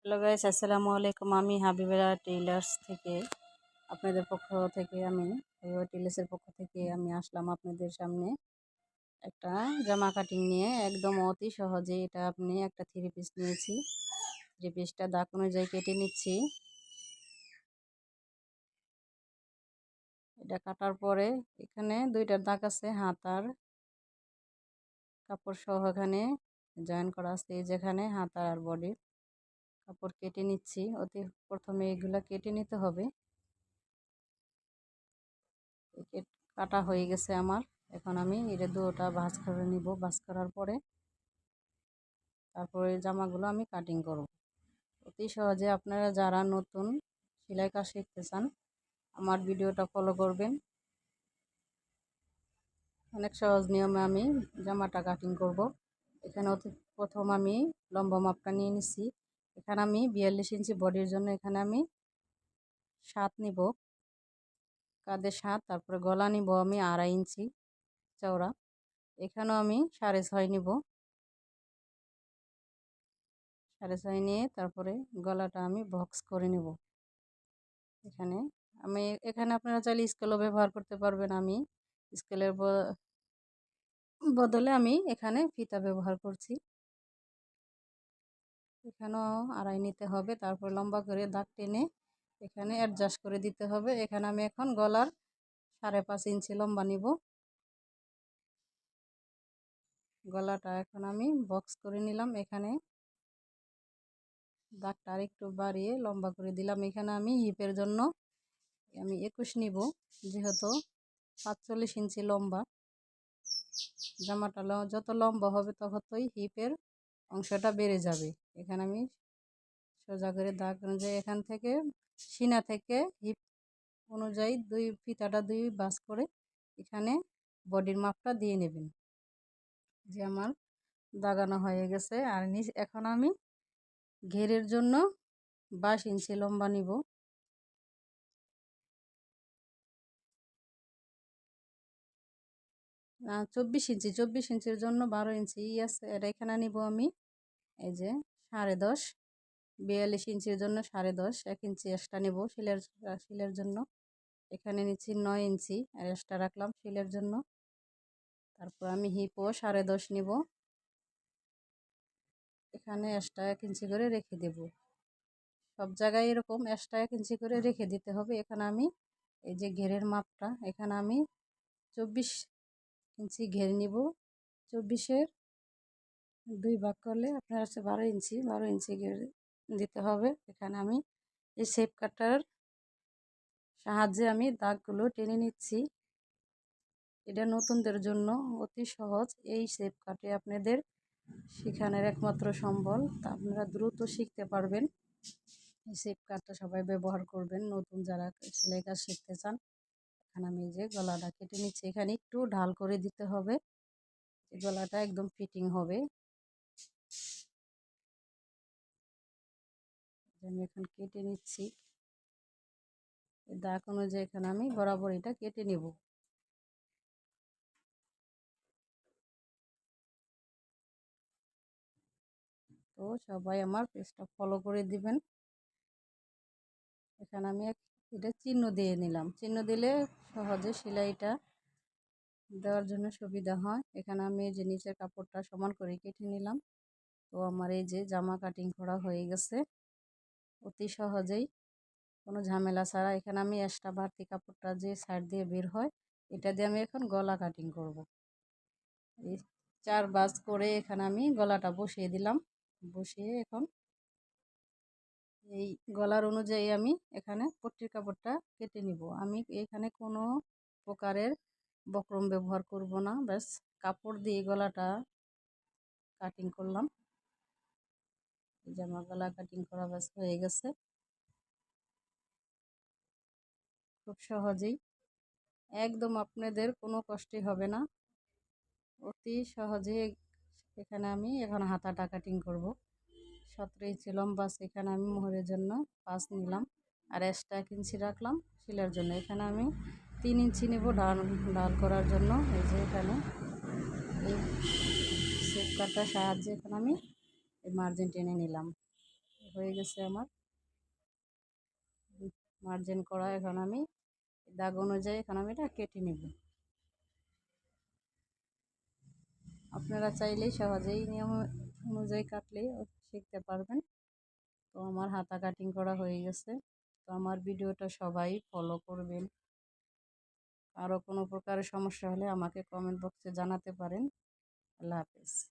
Hello guys, আসসালামু আলাইকুম। আমি হাবিবেরা টেইলার্স থেকে আপনাদের পক্ষ থেকে হাবিবা টেইলার্সের পক্ষ থেকে আমি আসলাম আপনাদের সামনে একটা জামা কাটিং নিয়ে। একদম অতি সহজে এটা আপনি একটা থ্রি পিস নিয়েছি। থ্রি পিসটা দাগ অনুযায়ী কেটে নিচ্ছি। এটা কাটার পরে এখানে দুইটা দাগ আছে, হাতার কাপড় সহ এখানে জয়েন করা আছে। যেখানে হাতার আর বডির কাপড় কেটে নিচ্ছি। অতি প্রথমে এগুলা কেটে নিতে হবে। কাটা হয়ে গেছে আমার। এখন আমি এটা দুটোটা ভাঁজ করে নিব। ভাঁজ করার পরে তারপরে জামাগুলো আমি কাটিং করব। অতি সহজে আপনারা যারা নতুন সেলাই কাজ শিখতে চান আমার ভিডিওটা ফলো করবেন। অনেক সহজ নিয়মে আমি জামাটা কাটিং করব। এখানে অতি প্রথম আমি লম্বা মাপটা নিয়ে নিচ্ছি। এখানে আমি 42 ইঞ্চি বডির জন্য এখানে আমি 7 নিব, কাঁধে 7। তারপরে গলা নিব আমি 2.5 ইঞ্চি চওড়া। এখানেও আমি 6.5 নিব। 6.5 নিয়ে তারপরে গলাটা আমি বক্স করে নেব। এখানে আপনারা চাইলে স্কেলও ব্যবহার করতে পারবেন। আমি স্কেলের বদলে আমি এখানে ফিতা ব্যবহার করছি। এখানেও 2.5 নিতে হবে। তারপর লম্বা করে দাগ টেনে এখানে অ্যাডজাস্ট করে দিতে হবে। এখানে আমি এখন গলার 5.5 ইঞ্চি লম্বা নিব। গলাটা এখন আমি বক্স করে নিলাম। এখানে দাগটা আরেকটু বাড়িয়ে লম্বা করে দিলাম। এখানে আমি হিপের জন্য আমি 21 নিব, যেহেতু 45 ইঞ্চি লম্বা। জামাটা যত লম্বা হবে ততই হিপের অংশটা বেড়ে যাবে। এখানে আমি সোজা করে দাগ অনুযায়ী এখান থেকে সিনা থেকে হিপ অনুযায়ী ফিতাটা দুই ভাঁজ করে এখানে বডির মাপটা দিয়ে নেবেন। যে আমার দাগানো হয়ে গেছে। আর এখন আমি ঘেরের জন্য 22 ইঞ্চি লম্বা নিব। 24 ইঞ্চির জন্য 12 ইঞ্চি আছে। এটা এখানে নিব আমি এই যে 10.5। 42 ইঞ্চির জন্য 10.5, 1 ইঞ্চি এক্সট্রা নেব শিলের জন্য। এখানে নিচ্ছি 9 ইঞ্চি আর এক্সট্রা রাখলাম শিলের জন্য। তারপর আমি হিপও 10.5 নিব। এখানে এক্সট্রা 1 ইঞ্চি করে রেখে দেব। সব জায়গায় এরকম এক্সট্রা 1 ইঞ্চি করে রেখে দিতে হবে। এখানে আমি এই যে ঘেরের মাপটা এখানে আমি 24 ইঞ্চি ঘের নিব। 24-এর 2 ভাগ করলে আপনার হচ্ছে 12 ইঞ্চি ঘের দিতে হবে। এখানে আমি এই শেপ কাটার সাহায্যে আমি দাগগুলো টেনে নিচ্ছি। এটা নতুনদের জন্য অতি সহজ। এই শেপ কাটে আপনাদের শেখানোর একমাত্র সম্বল। তা আপনারা দ্রুত শিখতে পারবেন। এই শেপ কাটটা সবাই ব্যবহার করবেন নতুন যারা সেলাই কাজ শিখতে চান। এখানে আমি যে গলাটা কেটে নিচ্ছি। এখানে একটু ঢাল করে দিতে হবে, গলাটা একদম ফিটিং হবে। আমি এখন কেটে নিচ্ছি। দাগ অনুযায়ী এখানে আমি বরাবর এটা কেটে নেব। তো সবাই আমার পেজটা ফলো করে দিবেন। এখানে আমি এটা চিহ্ন দিয়ে নিলাম। চিহ্ন দিলে সহজে সেলাইটা দেওয়ার জন্য সুবিধা হয়। এখানে আমি এই যে নিচের কাপড়টা সমান করে কেটে নিলাম। তো আমার এই যে জামা কাটিং করা হয়ে গেছে অতি সহজেই, কোনো ঝামেলা ছাড়া। এখানে আমি এক্সট্রা বাড়তি কাপড়টা যে সাইড দিয়ে বের হয় এটা দিয়ে আমি এখন গলা কাটিং করব। এই 4 ভাঁজ করে এখানে আমি গলাটা বসিয়ে দিলাম। বসিয়ে এখন এই গলার অনুযায়ী আমি এখানে পট্টির কাপড়টা কেটে নিব। আমি এখানে কোনো প্রকারের বক্রম ব্যবহার করব না, ব্যাস কাপড় দিয়ে গলাটা কাটিং করলাম। এই যে আমার গলা কাটিং করা ব্যাস হয়ে গেছে। খুব সহজেই, একদম আপনাদের কোনো কষ্টই হবে না, অতি সহজে। এখানে আমি এখন হাতাটা কাটিং করব। 17 ইঞ্চি লম্বা আছে। এখানে আমি মোহরের জন্য 5 নিলাম আর এক্সট্রা 1 ইঞ্চি রাখলাম সেলাইয়ের জন্য। এখানে আমি 3 ইঞ্চি নেব ডাল করার জন্য। এই যে এখানে এই শেপ কাটার সাহায্যে এখন আমি এই মার্জিন টেনে নিলাম। হয়ে গেছে আমার মার্জিন করা। এখন আমি দাগ অনুযায়ী এখন আমি এটা কেটে নেব। আপনারা চাইলেই সহজেই নিয়ম অনুযায়ী কাটলেই শিখতে পারবেন। তো আমার হাতা কাটিং করা হয়ে গেছে। তো আমার ভিডিওটা সবাই ফলো করবেন। আরও কোনো প্রকারের সমস্যা হলে আমাকে কমেন্ট বক্সে জানাতে পারেন। আল্লাহ হাফেজ।